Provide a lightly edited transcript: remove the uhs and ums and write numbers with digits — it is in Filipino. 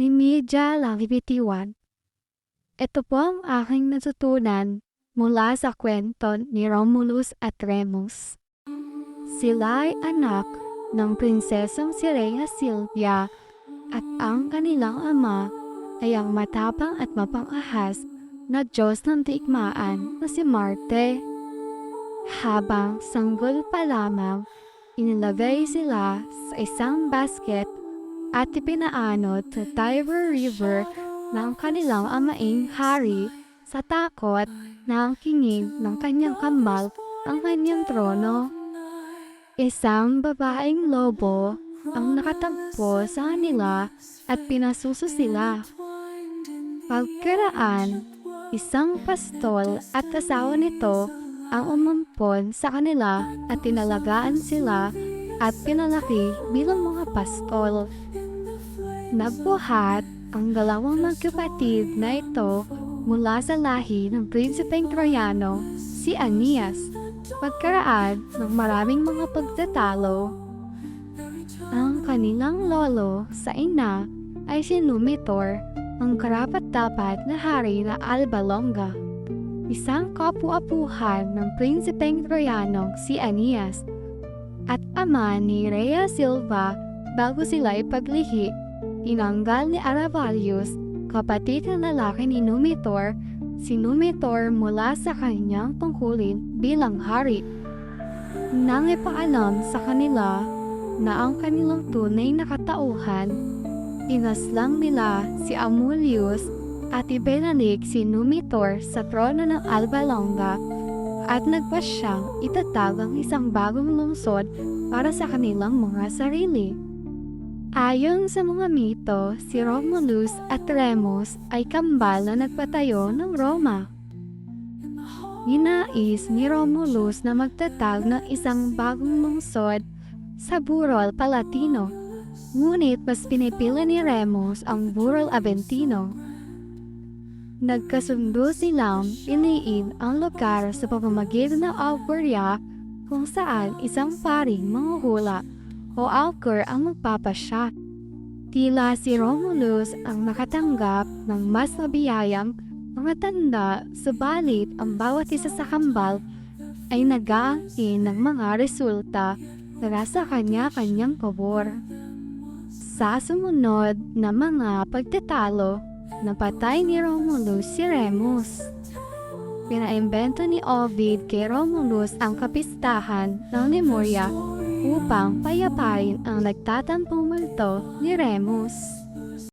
ni Media Langibitiwan. Ito po ang aking natutunan mula sa kwento ni Romulus at Remus. Sila ay anak ng prinsesang si Rhea Silvia at ang kanilang ama ay ang matapang at mapangahas na Diyos ng digmaan na si Marte. Habang sanggol pa lamang, inilagay sila sa isang basket at ipinaanod sa Tiber River ng kanilang amaing hari sa takot na ang kingin ng kanyang kambal ang kanyang trono. Isang babaeng lobo ang nakatagpo sa kanila at pinasuso sila. Pagkaraan, isang pastol at asawa nito ang umumpon sa kanila at tinalagaan sila at pinalaki bilang mga pastol. Nagbuhat ang dalawang magkapatid na ito mula sa lahi ng prinsipeng Troyano, si Aeneas. Pagkaraan ng maraming mga pagtatalo, ang kanilang lolo sa ina ay si Numitor, ang karapat-dapat na hari na Alba Longa, isang kapu-apuhan ng prinsipeng Troyano si Aeneas, at ama ni Rhea Silva. Bago sila ipaglihi, tinanggal ni Aravalius, kapatid na lalaki ni Numitor, si Numitor mula sa kanyang tungkulin bilang hari. Nang ipaalam sa kanila na ang kanilang tunay na katauhan, inaslang nila si Amulius at ibinalik si Numitor sa trono ng Alba Longa at nagpasyang itatag ang isang bagong lungsod para sa kanilang mga sarili. Ayon sa mga mito, si Romulus at Remus ay kambal na nagpatayo ng Roma. Ninais ni Romulus na magtatag ng isang bagong lungsod sa Burol Palatino, ngunit mas pinipili ni Remus ang Burol Aventino. Nagkasundo silang piliin ang lugar sa pamamagitan ng Auguria kung saan isang paring manghuhula o augur ang magpapasya. Tila si Romulus ang nakatanggap ng mas mabiyayang mga tanda, subalit ang bawat isa sa kambal ay nag-aangkin ng mga resulta para sa kanya-kanyang pabor. Sa sumunod na mga pagtatalo, napatay ni Romulus si Remus. Pinaimbento ni Ovid kay Romulus ang kapistahan ng Lemuria upang payapain ang nagtatampong multo ni Remus.